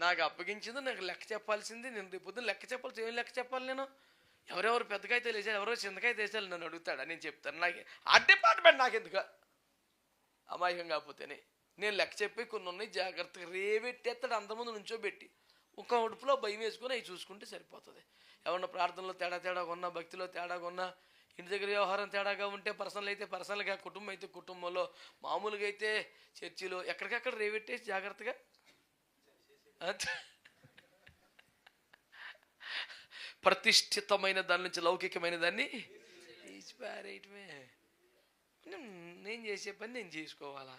నాకు అప్పగించింది, నాకు లెక్క చెప్పాల్సింది. నేను రేపు పొద్దున్న లెక్క చెప్పాల్సి, ఏం లెక్క చెప్పాలి నేను? ఎవరెవరు పెద్దకాయ తెలిసారు, ఎవరో చింతకాయ తెలిసారు నన్ను అడుగుతాడా? నేను చెప్తాను. నాకు ఆ డిపార్ట్మెంట్ నాకెందుకు, అమాయకం కాకపోతేనే. నేను లెక్క చెప్పి కొన్ని ఉన్నాయి, జాగ్రత్తగా రేవెట్టేస్తాడు అంతమంది నుంచోబెట్టి. ఒక ఉడుపులో భయం వేసుకొని అవి చూసుకుంటే సరిపోతుంది. ఏమన్నా ప్రార్థనలో తేడా ఉన్నా, భక్తిలో తేడా ఉన్నా, ఇంటి దగ్గర వ్యవహారం తేడాగా ఉంటే, పర్సనల్ అయితే పర్సనల్గా, కుటుంబం అయితే కుటుంబంలో, మామూలుగా అయితే చర్చిలో, ఎక్కడికక్కడ రేవెట్టేసి జాగ్రత్తగా ప్రతిష్ఠితమైన దాని నుంచి లౌకికమైన దాన్ని తీసిపారేయటమే. నేను చేసే పని నేను చేసుకోవాలా?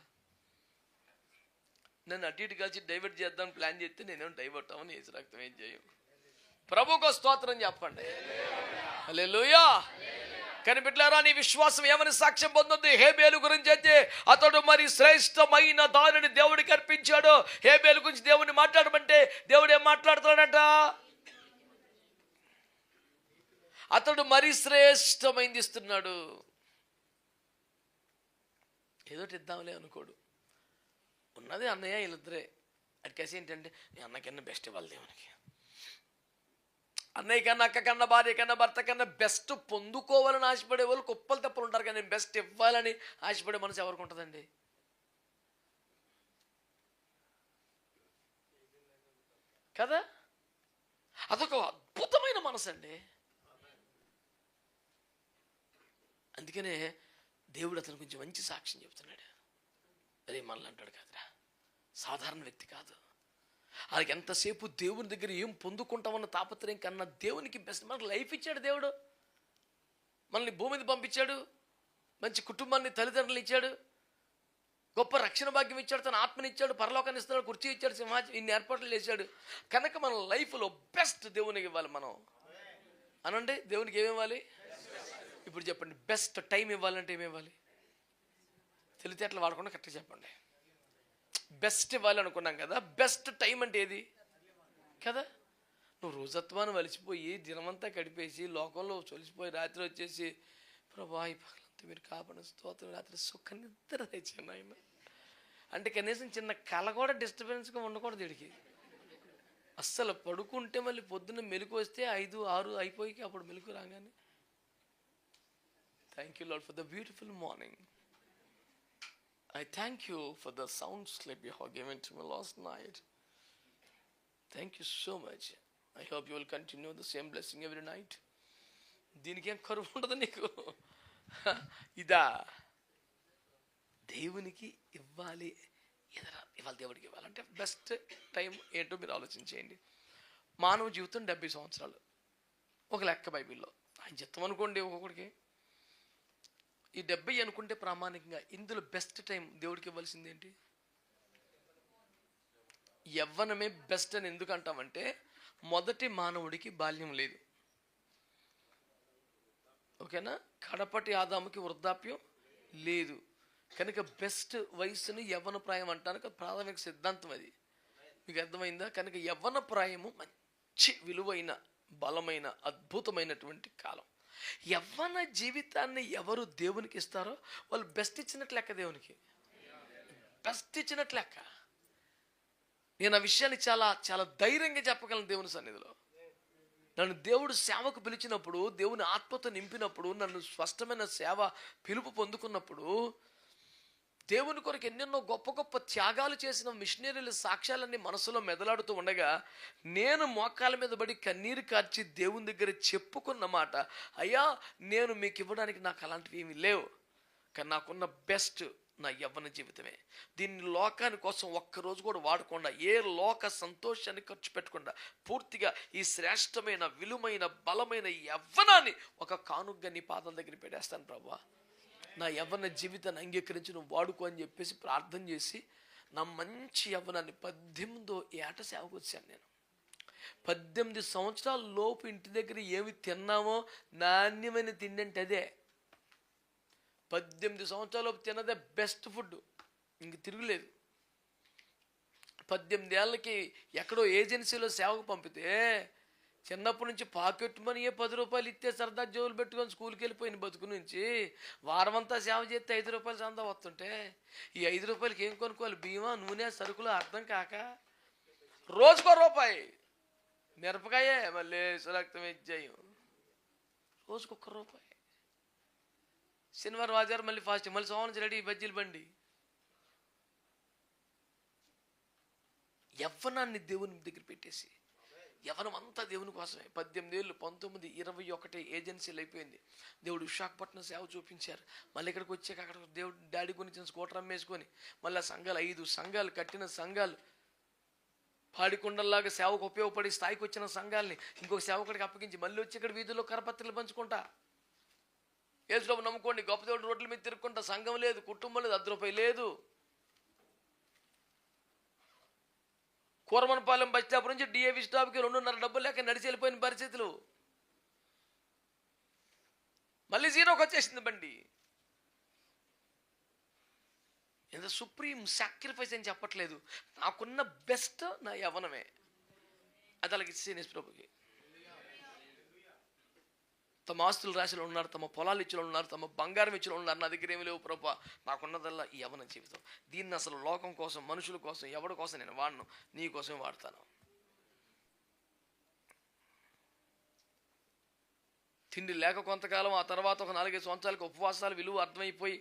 నన్ను అటు ఇటు కలిసి డైవర్ట్ చేద్దాం ప్లాన్ చేస్తే నేనేం డైవర్ట్ అవ్వని, ఏసు రక్తం ఏం చేయం. ప్రభుకు స్తోత్రం చెప్పండి. హల్లెలూయా. కానీ బిడ్డలారా, నీ విశ్వాసం ఏమని సాక్ష్యం పొందుతుంది? హేబేలు గురించి అయితే అతడు మరి శ్రేష్టమైన దానిని దేవుడికి అర్పించాడు. హేబేలు గురించి దేవుడిని మాట్లాడమంటే దేవుడు ఏం మాట్లాడుతాడట? అతడు మరి శ్రేష్టమైంది ఇస్తున్నాడు. ఏదోటి ఇద్దాంలే అనుకోడు. ఉన్నది అన్నయ్య వీళ్ళిద్దరే. అడికేసి ఏంటంటే, నీ అన్నకన్నా బెస్ట్ ఇవ్వాలి దేవునికి. అన్నయ్య కన్నా, అక్క కన్నా, భార్య కన్నా, భర్త కన్నా బెస్ట్ పొందుకోవాలని ఆశపడే వాళ్ళు కుప్పలు తప్పులు ఉంటారు. కానీ బెస్ట్ ఇవ్వాలని ఆశపడే మనసు ఎవరికి ఉంటుందండి? కదా? అదొక అద్భుతమైన మనసు అండి. అందుకనే దేవుడు అతను కొంచెం మంచి సాక్ష్యం చెబుతున్నాడు. అరే మనల్ని అంటాడు కాదురా, సాధారణ వ్యక్తి కాదు. ఆయనకి ఎంతసేపు దేవుని దగ్గర ఏం పొందుకుంటామన్న తాపత్రయం కన్నా దేవునికి బెస్ట్. మనకు లైఫ్ ఇచ్చాడు దేవుడు, మనల్ని భూమి మీద పంపించాడు, మంచి కుటుంబాన్ని, తల్లిదండ్రులు ఇచ్చాడు, గొప్ప రక్షణ భాగ్యం ఇచ్చాడు, తన ఆత్మని ఇచ్చాడు, పరలోకాన్ని ఇస్తాడు, కుర్చీ ఇచ్చాడు, సింహాచం, ఇన్ని ఏర్పాట్లు చేశాడు. కనుక మన లైఫ్లో బెస్ట్ దేవునికి ఇవ్వాలి మనం. అనండి, దేవునికి ఏమి ఇవ్వాలి? ఇప్పుడు చెప్పండి, బెస్ట్ టైం ఇవ్వాలంటే ఏమి ఇవ్వాలి? తెలివితేటలు వాడకుండా కరెక్ట్గా చెప్పండి. బెస్ట్ ఇవ్వాలి అనుకున్నాం కదా, బెస్ట్ టైం అంటే ఏది కదా? నువ్వు రోజత్వాన్ని వలిసిపోయి దినమంతా గడిపేసి లోకంలో చొలిసిపోయి రాత్రి వచ్చేసి, ప్రభా ఈ పగలంతా మీరు కాపాడిన స్తోత్రం, రాత్రి సుఖ నిద్ర తెచ్చాను ఆయన అంటే కనీసం చిన్న కళ కూడా డిస్టర్బెన్స్గా ఉండకూడదు వీడికి. అస్సలు పడుకుంటే మళ్ళీ పొద్దున్న మెలకు వస్తే 5, 6 అయిపోయి అప్పుడు మెలకు రాగానే thank you lord for the beautiful morning. I thank you for the sound sleep you have given to me last night. Thank you so much. I hope you will continue the same blessing every night. దీనికి ఏం కరువు ఉండదు నీకు. ఇదా దేవునికి ఇవ్వాలి, ఇవాళ దేవుడికి ఇవ్వాలంటే బెస్ట్ టైం ఏంటో మీరు ఆలోచించేయండి. మానవ జీవితం 70 సంవత్సరాలు ఒక లెక్క బైబిల్లో. ఆయన చిత్తం అనుకోండి ఒక్కొక్కడికి. ఈ 70 అనుకుంటే ప్రామాణికంగా ఇందులో బెస్ట్ టైం దేవుడికి ఇవ్వాల్సింది ఏంటి? యవ్వనమే బెస్ట్ అని ఎందుకు అంటామంటే, మొదటి మానవుడికి బాల్యం లేదు, ఓకేనా? కడపటి ఆదాముకి వృద్ధాప్యం లేదు. కనుక బెస్ట్ వయసుని యవ్వన ప్రాయం అంటానికి ప్రాథమిక సిద్ధాంతం అది. మీకు అర్థమైందా? కనుక యవ్వన ప్రాయము మంచి విలువైన, బలమైన, అద్భుతమైనటువంటి కాలం. యవ్వన జీవితాన్ని ఎవరు దేవునికి ఇస్తారో వాళ్ళు బెస్ట్ ఇచ్చినట్లు లెక్క. దేవునికి బెస్ట్ ఇచ్చినట్లు లెక్క. నేను ఆ విషయాన్ని చాలా చాలా ధైర్యంగా చెప్పగలను దేవుని సన్నిధిలో. నన్ను దేవుడు సేవకు పిలిచినప్పుడు, దేవుని ఆత్మతో నింపినప్పుడు, నన్ను స్పష్టమైన సేవ పిలుపు పొందుకున్నప్పుడు, దేవుని కొరకు ఎన్నెన్నో గొప్ప గొప్ప త్యాగాలు చేసిన మిషనరీల సాక్ష్యాలన్నీ మనసులో మెదలాడుతూ ఉండగా, నేను మోకాల మీద పడి కన్నీరు కార్చి దేవుని దగ్గర చెప్పుకున్న మాట, అయ్యా నేను మీకు ఇవ్వడానికి నాకు అలాంటివి ఏమీ లేవు, కానీ నాకున్న బెస్ట్ నా యవ్వన జీవితమే. దీన్ని లోకాని కోసం ఒక్కరోజు కూడా వాడకుండా, ఏ లోక సంతోషాన్ని ఖర్చు పెట్టకుండా, పూర్తిగా ఈ శ్రేష్టమైన, విలువైన, బలమైన యవ్వనాన్ని ఒక కానుగ్గా నీ పాదాల దగ్గర పెట్టేస్తాను ప్రభువా. నా యవ్వన జీవితాన్ని అంగీకరించి నువ్వు వాడుకో అని చెప్పేసి ప్రార్థన చేసి, నా మంచి యవ్వనాన్ని 18వ ఏట సేవకు వచ్చాను నేను. 18 సంవత్సరాల లోపు ఇంటి దగ్గర ఏమి తిన్నామో నాణ్యమైన తిండి అంటే అదే. 18 సంవత్సరాల లోపు తిన్నదే బెస్ట్ ఫుడ్, ఇంక తిరుగులేదు. 18 ఏళ్ళకి ఎక్కడో ఏజెన్సీలో సేవకు పంపితే, చిన్నప్పటి నుంచి పాకెట్ మనీయే 10 రూపాయలు ఇస్తే సరదా జోలు పెట్టుకొని స్కూల్కి వెళ్ళిపోయిన బతుకు నుంచి వారమంతా సేవ చేస్తే 5 రూపాయలు చందా వస్తుంటే, ఈ 5 రూపాయలకి ఏం కొనుక్కోవాలి? బియ్యమా, నూనె, సరుకులు అర్థం కాక రోజుకో రూపాయి. మిరపకాయే మళ్ళీ రక్తం ఇచ్చేయం, రోజుకొక్క రూపాయి. శనివారం ఆదివారం మళ్ళీ ఫాస్టింగ్, మళ్ళీ సోమవారం నుంచి రెడీ బజ్జీలు బండి. యవ్వనాన్ని దేవుని దగ్గర పెట్టేసి, యవ్వనం అంతా దేవుని కోసమే. 18 ఏళ్ళు, 19, 21 ఏజెన్సీలు అయిపోయింది. దేవుడు విశాఖపట్నం సేవ చూపించారు. మళ్ళీ ఇక్కడికి వచ్చాక అక్కడ దేవుడు డాడీ గురించి స్కూటర్ అమ్మేసుకొని మళ్ళీ సంఘాలు 5 సంఘాలు కట్టిన సంఘాలు, పాడికొండల్లాగా సేవకు ఉపయోగపడి స్థాయికి వచ్చిన సంఘాలని ఇంకొక సేవకుడికి అప్పగించి మళ్ళీ వచ్చి ఇక్కడ వీధుల్లో కరపత్రలు పంచుకుంటా, యేసుప్రభు నమ్ముకోండి, గొప్ప దేవుడు రోడ్ల మీద తిరుక్కుంటా, సంఘం లేదు, కుటుంబం లేదు, 10 రూపాయలు లేదు. కూరమనపాలెం బస్ స్టాప్ నుంచి డిఏవి స్టాప్కి 2.5 డబ్బులు లేక నడిచి వెళ్ళిపోయిన పరిస్థితులు. మళ్ళీ జీరోకి వచ్చేసింది బండి. ఎంత సుప్రీం సాక్రిఫైస్ అని చెప్పట్లేదు, నాకున్న బెస్ట్ నా యవ్వనమే, అది అలాగే ఇచ్చేసి ప్రభుకి. తమ ఆస్తులు రాశిలో ఉన్నారు, తమ పొలాలు ఇచ్చిన ఉన్నారు, తమ బంగారం ఇచ్చిన ఉన్నారు. నా దగ్గర ఏమి లేవు ప్రభా, నాకున్నదల్లా ఈ యవ్వన జీవితం. దీన్ని అసలు లోకం కోసం, మనుషుల కోసం, ఎవరి కోసం నేను వాడను, నీ కోసమే వాడతాను. తిండి లేక కొంతకాలం, ఆ తర్వాత ఒక 4-5 సంవత్సరాలకు ఉపవాసాలు విలువ అర్థమైపోయి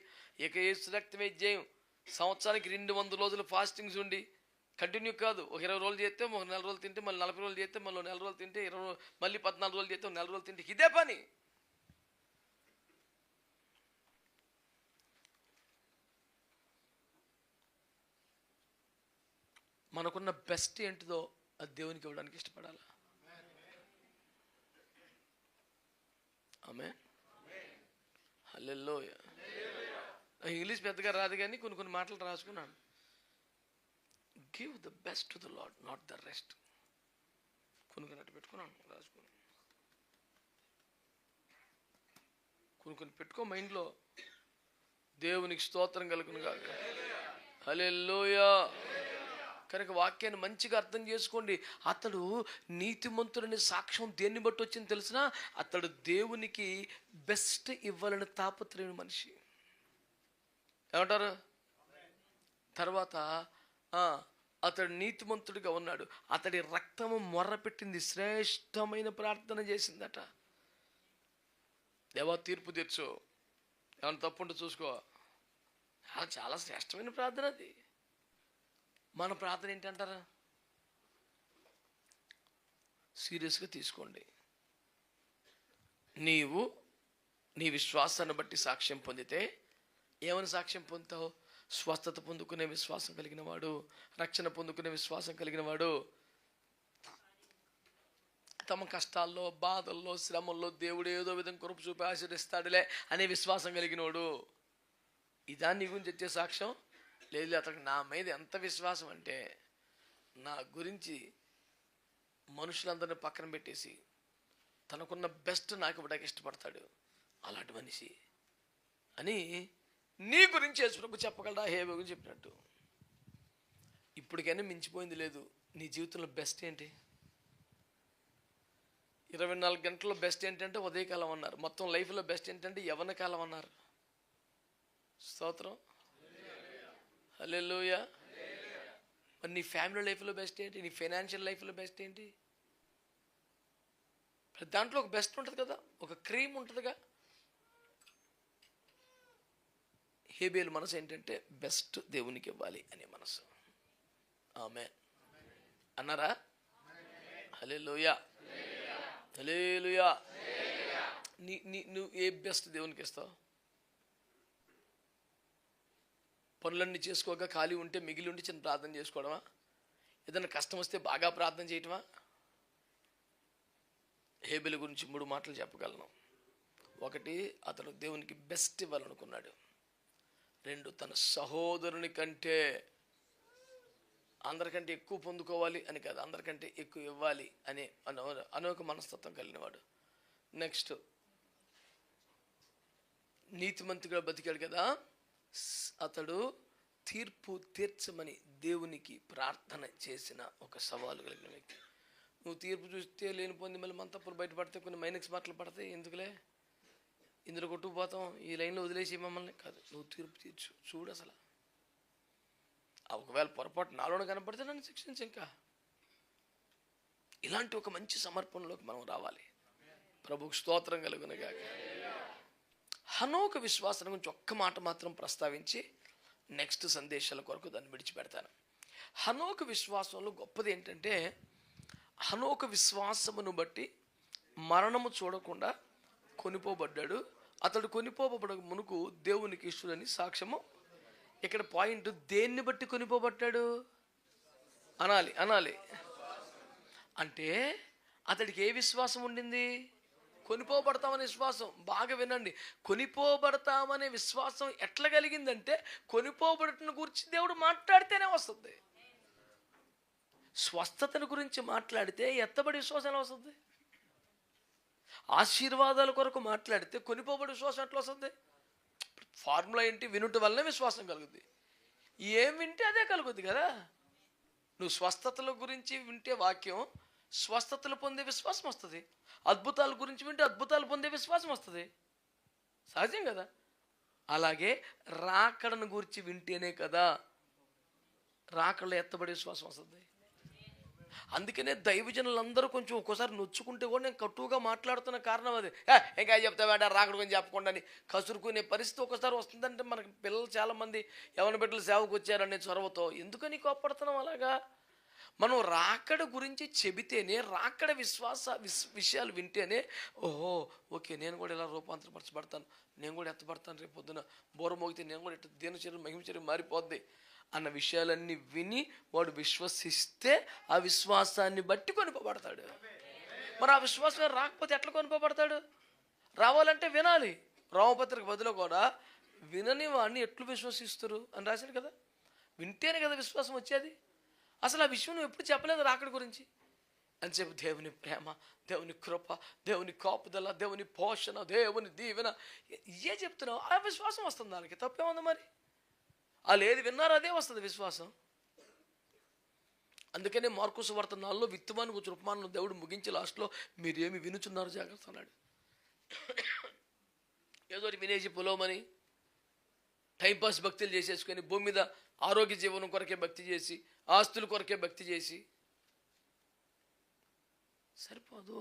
ఇక యేసు రక్తమే జయం. సంవత్సరానికి 200 రోజులు ఫాస్టింగ్స్ ఉండి కంటిన్యూ కాదు, ఒక 20 రోజులు చేస్తే ఒక 4 రోజులు తింటే, మళ్ళీ 40 రోజులు చేస్తే మళ్ళీ 4 రోజులు తింటే, 20 మళ్ళీ 14 రోజులు చేస్తే 4 రోజులు తింటే, ఇదే పని. మనకున్న బెస్ట్ ఏంటిదో అది దేవునికి ఇవ్వడానికి ఇష్టపడాలి. ఆమేన్, హల్లెలూయా. ఇంగ్లీష్ పెద్దగా రాదు కానీ కొన్ని మాటలు రాసుకున్నాను. Give the best to the Lord, not the rest. కొనుక్కున్నట్టు పెట్టుకున్నాను, రాసుకున్నాను. కొన్ని పెట్టుకో మైండ్లో. దేవునికి స్తోత్రం కలుగును గాక. హల్లెలూయా. కనుక వాక్యాన్ని మంచిగా అర్థం చేసుకోండి. అతడు నీతిమంతుడని సాక్ష్యం దేన్ని బట్టి వచ్చింది తెలిసిన, అతడు దేవునికి బెస్ట్ ఇవ్వాలని తాపత్రయం మనిషి. ఏమంటారు? తర్వాత అతడు నీతిమంతుడిగా ఉన్నాడు, అతడి రక్తము మొర్రపెట్టింది, శ్రేష్టమైన ప్రార్థన చేసిందట. దేవా తీర్పు తీర్చు, ఏమైనా తప్పుంటే చూసుకో. చాలా శ్రేష్టమైన ప్రార్థన అది. మన ప్రార్థన ఏంటంటారా? సీరియస్గా తీసుకోండి. నీవు నీ విశ్వాసాన్ని బట్టి సాక్ష్యం పొందితే, ఏమని సాక్ష్యం పొందుతావు? స్వస్థత పొందుకునే విశ్వాసం కలిగిన వాడు, రక్షణ పొందుకునే విశ్వాసం కలిగిన వాడు, తమ కష్టాల్లో, బాధల్లో, శ్రమల్లో దేవుడు ఏదో విధంగా కృప చూపి ఆశీర్వదిస్తాడులే అనే విశ్వాసం కలిగినోడు. ఇదా నీ గురించి వచ్చే సాక్ష్యం? లేదు, అతనికి నా మీద ఎంత విశ్వాసం అంటే, నా గురించి మనుషులందరినీ పక్కన పెట్టేసి తనకున్న బెస్ట్ నాకు ఇవ్వడానికి ఇష్టపడతాడు, అలాంటి మనిషి అని నీ గురించి యేసుప్రభు చెప్పగలరా? హేబు గురించి చెప్పినట్టు. ఇప్పటికైనా మించిపోయింది లేదు. నీ జీవితంలో బెస్ట్ ఏంటి? 24 గంటల్లో బెస్ట్ ఏంటంటే ఉదయకాలం అన్నారు. మొత్తం లైఫ్లో బెస్ట్ ఏంటంటే యవ్వన కాలం అన్నారు. స్తోత్రం, హల్లెలూయా. మరి నీ ఫ్యామిలీ లైఫ్లో బెస్ట్ ఏంటి? నీ ఫైనాన్షియల్ లైఫ్లో బెస్ట్ ఏంటి? దాంట్లో ఒక బెస్ట్ ఉంటుంది కదా, ఒక క్రీమ్ ఉంటుందిగా. హేబేలు మనసు ఏంటంటే బెస్ట్ దేవునికి ఇవ్వాలి అనే మనసు. ఆమేన్ అన్నారా? హల్లెలూయా, హల్లెలూయా. నువ్వు ఏ బెస్ట్ దేవునికి ఇస్తావు? పనులన్నీ చేసుకోగా ఖాళీ ఉంటే మిగిలి ఉండి చిన్న ప్రార్థన చేసుకోవడమా? ఏదైనా కష్టం వస్తే బాగా ప్రార్థన చేయటమా? హేబేలు గురించి 3 మాటలు చెప్పగలను. 1, అతను దేవునికి బెస్ట్ ఇవ్వాలనుకున్నాడు. 2, తన సహోదరుని కంటే అందరికంటే ఎక్కువ పొందుకోవాలి అని కాదు, అందరికంటే ఎక్కువ ఇవ్వాలి అనే ఒక మనస్తత్వం కలిగినవాడు. నెక్స్ట్, నీతిమంతుగా బతికాడు కదా, అతడు తీర్పు తీర్చమని దేవునికి ప్రార్థన చేసిన ఒక సవాలు కలిగిన వ్యక్తి. నువ్వు తీర్పు చూస్తే లేనిపోయింది, మళ్ళీ మన తప్పులు బయటపడితే కొన్ని మైనస్ మాటలు పడతాయి, ఎందుకులే ఇందులో కొట్టుకుపోతాం, ఈ లైన్లో వదిలేసి మమ్మల్ని కాదు. నువ్వు తీర్పు తీర్చు, చూడు అసలు. ఒకవేళ పొరపాటు నాలోనే కనపడితే నన్ను శిక్షించు. ఇంకా ఇలాంటి ఒక మంచి సమర్పణలోకి మనం రావాలి. ప్రభువుకు స్తోత్రం కలుగునుగాక. హనోకు విశ్వాసం గురించి ఒక్క మాట మాత్రం ప్రస్తావించి నెక్స్ట్ సందేశాల కొరకు దాన్ని విడిచిపెడతాను. హనోకు విశ్వాసంలో గొప్పది ఏంటంటే, హనోకు విశ్వాసమును బట్టి మరణము చూడకుండా కొనిపోబడ్డాడు. అతడు కొనిపోబడ మునుకు దేవునికి ఇష్టడని సాక్ష్యము. ఇక్కడ పాయింట్, దేన్ని బట్టి కొనిపోబడ్డాడు అనాలి. అంటే అతడికి ఏ విశ్వాసం ఉండింది? కొనిపోబడతామనే విశ్వాసం. బాగా వినండి, కొనిపోబడతామనే విశ్వాసం ఎట్లా కలిగిందంటే, కొనిపోబడటం గురించి దేవుడు మాట్లాడితేనే వస్తుంది. స్వస్థతను గురించి మాట్లాడితే ఎత్తబడి విశ్వాసం ఎలా వస్తుంది? ఆశీర్వాదాల కొరకు మాట్లాడితే కొనిపోబడి విశ్వాసం ఎట్లా వస్తుంది? ఫార్ములా ఏంటి? వినుట వల్లనే విశ్వాసం కలుగుద్ది. ఏం వింటే అదే కలుగుద్ది కదా. నువ్వు స్వస్థతల గురించి వింటే వాక్యం, స్వస్థతలు పొందే విశ్వాసం వస్తుంది. అద్భుతాల గురించి వింటే అద్భుతాలు పొందే విశ్వాసం వస్తుంది. సహజం కదా. అలాగే రాకడను గురించి వింటేనే కదా రాకడలో ఎత్తబడే విశ్వాసం వస్తుంది. అందుకనే దైవజనులందరూ కొంచెం ఒక్కోసారి నొచ్చుకుంటే కూడా నేను కట్టుగా మాట్లాడుతున్న కారణం అది. ఇంకా చెప్తావేట రాకడ గురించి చెప్పకుండా అని కసురుకునే పరిస్థితి ఒకసారి వస్తుందంటే, మనకి పిల్లలు చాలామంది యవన బిడ్డలు సేవకు వచ్చారనే చొరవతో ఎందుకని కోప్పడుతున్నాం అలాగా? మనం రాకడ గురించి చెబితేనే, రాకడ విషయాలు వింటేనే, ఓహో ఓకే నేను కూడా ఇలా రూపాంతరపరచబడతాను, నేను కూడా ఎత్తబడతాను, రేపు పొద్దున బోర మోగితే నేను కూడా ఇట్లా దేనిచర్యం మహిమచర్యం మారిపోద్ది అన్న విషయాలన్నీ విని వాడు విశ్వసిస్తే ఆ విశ్వాసాన్ని బట్టి కొనిపోబడతాడు. మరి ఆ విశ్వాసం రాకపోతే ఎట్లా కొనిపోబడతాడు? రావాలంటే వినాలి. రోమపత్రిక బదులు కూడా వినని వాడిని ఎట్లు విశ్వసిస్తారు అని రాశాడు కదా. వింటేనే కదా విశ్వాసం వచ్చేది. అసలు ఆ విషయం నువ్వు ఎప్పుడు చెప్పలేదు రాకడ గురించి అని చెప్పి, దేవుని ప్రేమ, దేవుని కృప, దేవుని కాపుదల, దేవుని పోషణ, దేవుని దీవెన ఇవే చెప్తున్నావు. ఆ విశ్వాసం వస్తుంది. దానికి తప్పేముంది మరి? వాళ్ళు ఏది విన్నారో అదే వస్తుంది విశ్వాసం. అందుకనే మార్కు సువార్త 4లో విత్తువాని గురించి ఉపమానం దేవుడు ముగించి లాస్ట్లో మీరేమి వినుచున్నారు జాగ్రత్త అన్నాడు. ఏదో వినేసి పొలవమని టైంపాస్ భక్తులు చేసేసుకొని, భూమి మీద ఆరోగ్య జీవనం కొరకే భక్తి చేసి, ఆస్తుల కొరకే భక్తి చేసి సరిపోదు.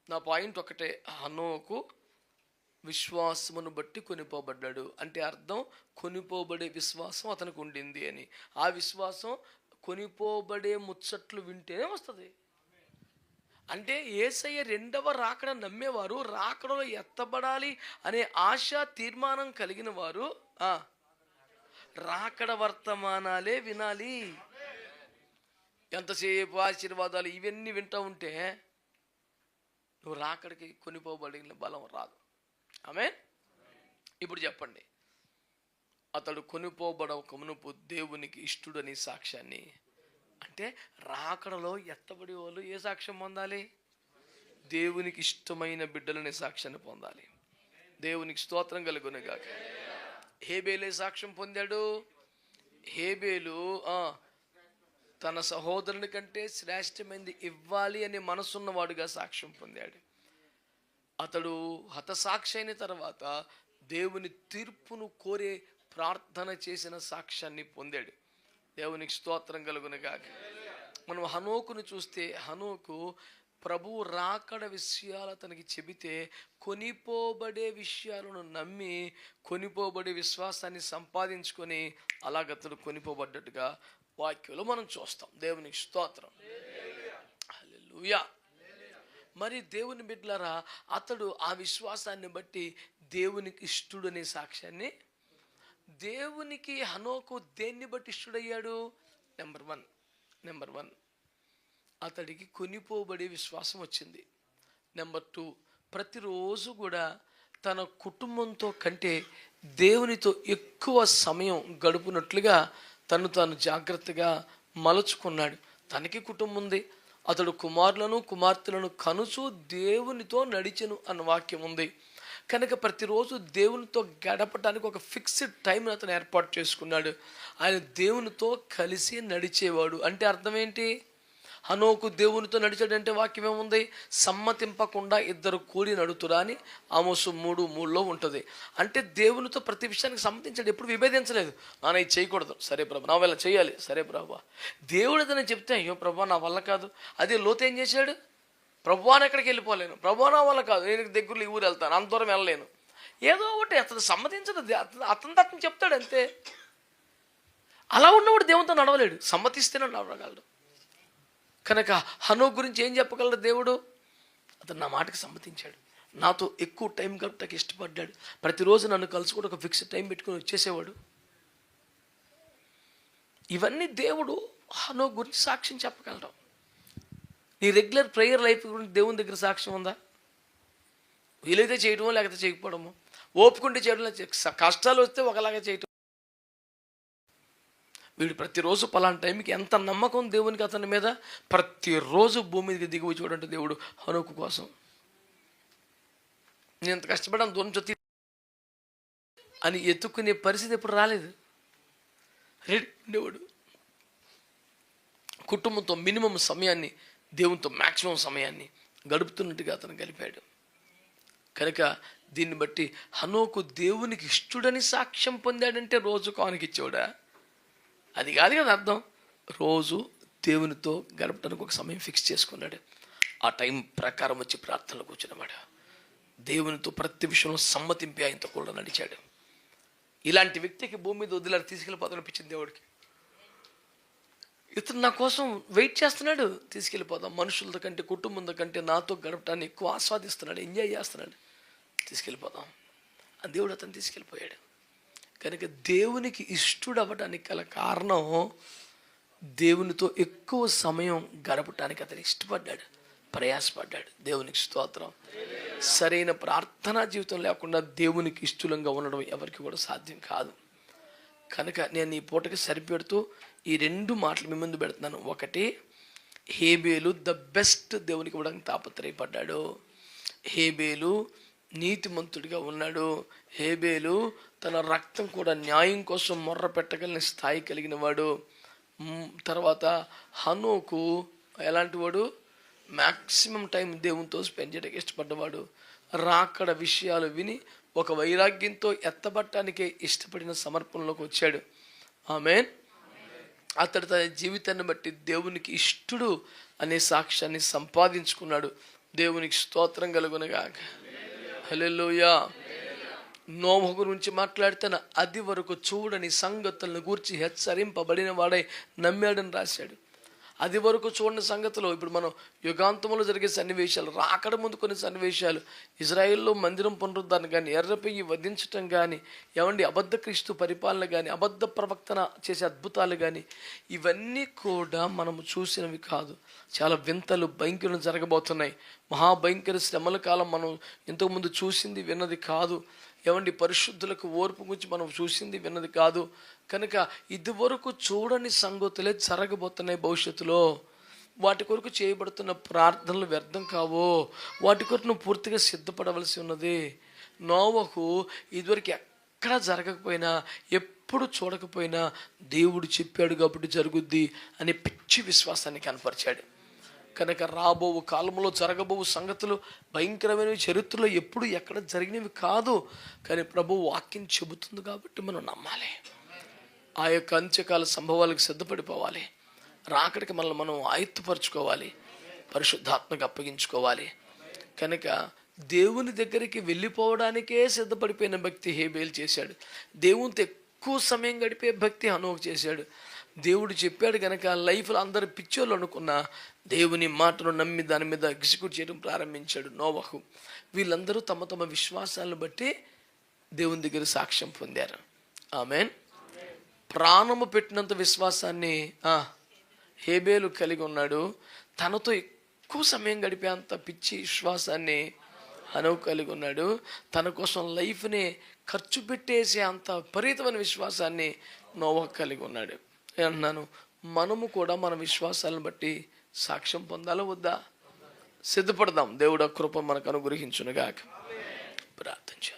నా పాయింట్ ఒకటే, హనోకు విశ్వాసమును బట్టి కొనిపోబడ్డాడు. అంటే అర్థం, కొనిపోబడే విశ్వాసం అతనికి ఉండింది అని. ఆ విశ్వాసం కొనిపోబడే ముచ్చట్లు వింటేనే వస్తుంది. అంటే యేసయ్య రెండవ రాకడ నమ్మేవారు, రాకడలో ఎత్తబడాలి అనే ఆశ తీర్మానం కలిగిన వారు రాకడ వర్తమానాలే వినాలి. ఎంతసేపు ఆశీర్వాదాలు ఇవన్నీ వింటూ ఉంటే నువ్వు రాకడికి కొనిపోబడిన బలం రాదు. ఆమేన్. ఇప్పుడు చెప్పండి, అతడు కొనిపోబడక మునుపు దేవునికి ఇష్టడని సాక్ష్యాన్ని, అంటే రాకడలో ఎత్తబడి వాళ్ళు ఏ సాక్ష్యం పొందాలి? దేవునికి ఇష్టమైన బిడ్డలనే సాక్ష్యాన్ని పొందాలి. దేవునికి స్తోత్రం కలుగునుగాక. హేబేలే సాక్ష్యం పొందాడు. హేబేలు తన సహోదరుని కంటే శ్రేష్టమైనది ఇవ్వాలి అనే మనసున్నవాడుగా సాక్ష్యం పొందాడు. అతడు హతసాక్షి అయిన తర్వాత దేవుని తీర్పును కోరే ప్రార్థన చేసిన సాక్ష్యాన్ని పొందాడు. దేవునికి స్తోత్రం కలుగునుగాక. మనం హనోకును చూస్తే, హనోకు ప్రభువు రాకడ విషయాలు అతనికి చెబితే కొనిపోబడే విషయాలను నమ్మి కొనిపోబడే విశ్వాసాన్ని సంపాదించుకొని అలాగతడు కొనిపోబడ్డట్టుగా వాక్యంలో మనం చూస్తాం. దేవునికి స్తోత్రం. హల్లెలూయా. మరి దేవుని బిడ్డలారా, అతడు ఆ విశ్వాసాన్ని బట్టి దేవునికి ఇష్టడనే సాక్ష్యాన్ని, దేవునికి హనోకు దేన్ని బట్టి ఇష్టడయ్యాడు? నెంబర్ వన్ అతడికి కొనిపోబడే విశ్వాసం వచ్చింది. నెంబర్ 2, ప్రతిరోజు కూడా తన కుటుంబంతో కంటే దేవునితో ఎక్కువ సమయం గడుపునట్లుగా తను తాను జాగ్రత్తగా మలుచుకున్నాడు. తనకి కుటుంబం ఉంది. అతడు కుమారులను కుమార్తెలను కనుచు దేవునితో నడిచెను అన్న వాక్యం ఉంది. కనుక ప్రతిరోజు దేవునితో గడపడానికి ఒక ఫిక్స్డ్ టైంని అతను ఏర్పాటు చేసుకున్నాడు. ఆయన దేవునితో కలిసి నడిచేవాడు. అంటే అర్థం ఏంటి? హనోకు దేవునితో నడిచాడంటే వాక్యం ఏముంది? సమ్మతింపకుండా ఇద్దరు కూడి నడుతురా అని ఆమోసు 3:3లో ఉంటుంది. అంటే దేవునితో ప్రతి విషయానికి సమ్మతించాడు, ఎప్పుడు విభేదించలేదు. నాన్న ఇది చేయకూడదు, సరే ప్రభు, నా వల్ల చేయాలి, సరే ప్రభు. దేవుడు ఏదైనా చెప్తే అయ్యో ప్రభు నా వల్ల కాదు. అదే లోతు ఏం చేశాడు? ప్రభు అని ఎక్కడికి వెళ్ళిపోలేను, ప్రభు నా వల్ల కాదు, నేను దగ్గరలో ఈ ఊరు వెళ్తాను, అంత దూరం వెళ్ళలేను. ఏదో ఒకటి అతను సమ్మతించదు, అతను చెప్తాడు అంతే. అలా ఉన్నవాడు దేవునితో నడవలేడు, సమ్మతిస్తేనే నడవగలడు. కనుక హనోకు గురించి ఏం చెప్పగలడు దేవుడు? అతను నా మాటకి సమ్మతించాడు, నాతో ఎక్కువ టైం గడపడానికి ఇష్టపడ్డాడు, ప్రతిరోజు నన్ను కలుసుకుంటూ ఒక ఫిక్స్డ్ టైం పెట్టుకుని వచ్చేసేవాడు. ఇవన్నీ దేవుడు హనోకు గురించి సాక్ష్యం చెప్పగలడు. నీ రెగ్యులర్ ప్రేయర్ లైఫ్ గురించి దేవుని దగ్గర సాక్ష్యం ఉందా? వీలైతే చేయడమో లేకపోతే చేయకపోవడమో, ఓపుకుంటే చేయడం, కష్టాలు వస్తే ఒకలాగా చేయటం. వీడు ప్రతిరోజు పలానా టైంకి ఎంత నమ్మకం దేవునికి అతని మీద, ప్రతిరోజు భూమి మీదకి దిగి వచ్చి చూడంటే దేవుడు హనోకు కోసం. నేను ఎంత కష్టపడ్డాను దూరం చొత్తి అని ఎత్తుక్కునే పరిస్థితి ఎప్పుడు రాలేదు. రెడీ ఉండేవాడు. కుటుంబంతో మినిమం సమయాన్ని, దేవునితో మ్యాక్సిమం సమయాన్ని గడుపుతున్నట్టుగా అతను గడిపాడు. కనుక దీన్ని బట్టి హనోకు దేవునికి ఇష్టడని సాక్ష్యం పొందాడంటే రోజు కానుకిచ్చేవాడా? అది కాదు కదా అర్థం. రోజు దేవునితో గడపడానికి ఒక సమయం ఫిక్స్ చేసుకున్నాడు, ఆ టైం ప్రకారం వచ్చి ప్రార్థనలో కూర్చున్నవాడు, దేవునితో ప్రతి విషయంలో సమ్మతింపి ఆయనతో కూడా నడిచాడు. ఇలాంటి వ్యక్తికి భూమి మీద వదిలేరు, తీసుకెళ్ళిపోతానిపించింది దేవుడికి. ఇతను నా కోసం వెయిట్ చేస్తున్నాడు, తీసుకెళ్ళిపోదాం, మనుషులతో కంటే కుటుంబంతో కంటే నాతో గడపడాన్ని ఎక్కువ ఆస్వాదిస్తున్నాడు, ఎంజాయ్ చేస్తున్నాడు, తీసుకెళ్ళిపోదాం. ఆ దేవుడు అతను తీసుకెళ్ళిపోయాడు. కనుక దేవునికి ఇష్టడు అవ్వడానికి గల కారణం, దేవునితో ఎక్కువ సమయం గడపడానికి అతను ఇష్టపడ్డాడు, ప్రయాసపడ్డాడు. దేవునికి స్తోత్రం. సరైన ప్రార్థనా జీవితం లేకుండా దేవునికి ఇష్టంగా ఉండడం ఎవరికి కూడా సాధ్యం కాదు. కనుక నేను ఈ పూటకి సరిపెడుతూ ఈ 2 మాటలు మీ ముందు పెడుతున్నాను. ఒకటి, హేబేలు ద బెస్ట్ దేవునికి ఇవ్వడానికి తాపత్రయపడ్డాడు. హేబేలు నీతిమంతుడిగా ఉన్నాడు. హేబేలు తన రక్తం కూడా న్యాయం కోసం మొర్ర పెట్టగలిగిన స్థాయి కలిగిన వాడు. తర్వాత హనోకు ఎలాంటి వాడు? మ్యాక్సిమం టైం దేవునితో స్పెండ్ చేయడానికి ఇష్టపడ్డవాడు. రాకడ విషయాలు విని ఒక వైరాగ్యంతో ఎత్తబట్టానికే ఇష్టపడిన సమర్పణలోకి వచ్చాడు. ఆమేన్. అతడు తన జీవితాన్ని బట్టి దేవునికి ఇష్టడు అనే సాక్ష్యాన్ని సంపాదించుకున్నాడు. దేవునికి స్తోత్రం కలుగునుగాక. హల్లెలూయా. నోవహు గురించి మాట్లాడుతున్న అది వరకు చూడని సంగతులను గూర్చి హెచ్చరింపబడిన వాడై నమ్మాడని రాశాడు. అది వరకు చూడని సంగతులు ఇప్పుడు మనం యుగాంతంలో జరిగే సన్నివేశాలు, రాకడ ముందు కొన్ని సన్నివేశాలు, ఇజ్రాయిల్లో మందిరం పునరుద్ధరణ కానీ, ఎర్రపెయ్యి వధించటం కానీ, అబద్ధ క్రీస్తు పరిపాలన కానీ, అబద్ధ ప్రవక్తన చేసే అద్భుతాలు కానీ, ఇవన్నీ కూడా మనము చూసినవి కాదు. చాలా వింతలు, భయంకరం జరగబోతున్నాయి. మహాభయంకర శ్రమల కాలం మనం ఇంతకుముందు చూసింది విన్నది కాదు. పరిశుద్ధులకు ఓర్పు గురించి మనం చూసింది విన్నది కాదు. కనుక ఇదివరకు చూడని సంగతులే జరగబోతున్నాయి భవిష్యత్తులో. వాటి కొరకు చేయబడుతున్న ప్రార్థనలు వ్యర్థం కావో, వాటి కొరకు నువ్వు పూర్తిగా సిద్ధపడవలసి ఉన్నది. నోవహు ఇదివరకు ఎక్కడ జరగకపోయినా, ఎప్పుడు చూడకపోయినా దేవుడు చెప్పాడు కాబట్టి జరుగుద్ది అనే పిచ్చి విశ్వాసాన్ని కనపరిచాడు. కనుక రాబో కాలంలో జరగబో సంగతులు భయంకరమైనవి, చరిత్రలో ఎప్పుడు ఎక్కడ జరిగినవి కాదు. కానీ ప్రభు వాక్యం చెబుతుంది కాబట్టి మనం నమ్మాలి. ఆ యొక్క అంత్యకాల సంభవాలకు సిద్ధపడిపోవాలి. రాకడికి మనల్ని మనం ఆయుత్తపరచుకోవాలి, పరిశుద్ధాత్మకు అప్పగించుకోవాలి. కనుక దేవుని దగ్గరికి వెళ్ళిపోవడానికే సిద్ధపడిపోయిన భక్తి హేబేలు చేశాడు. దేవునితో ఎక్కువ సమయం గడిపే భక్తి హనోకు చేశాడు. దేవుడు చెప్పాడు కనుక లైఫ్లో అందరు పిచ్చోళ్ళు అనుకున్న దేవుని మాటను నమ్మి దాని మీద ఎగ్జిక్యూట్ చేయడం ప్రారంభించాడు నోవహు. వీళ్ళందరూ తమ తమ విశ్వాసాలను బట్టి దేవుని దగ్గర సాక్ష్యం పొందారు. ఆమేన్. ప్రాణము పెట్టినంత విశ్వాసాన్ని హేబేలు కలిగి ఉన్నాడు. తనతో ఎక్కువ సమయం గడిపే అంత పిచ్చి విశ్వాసాన్ని హనోకు కలిగి ఉన్నాడు. తన కోసం లైఫ్ని ఖర్చు పెట్టేసే అంత విపరీతమైన విశ్వాసాన్ని నోవహు కలిగి ఉన్నాడు. అంటున్నాను, మనము కూడా మన విశ్వాసాలను బట్టి సాక్ష్యం పొందాలా వద్దా? సిద్ధపడదాం. దేవుడు కృప మనకు అనుగ్రహించునుగాక. ప్రార్థన.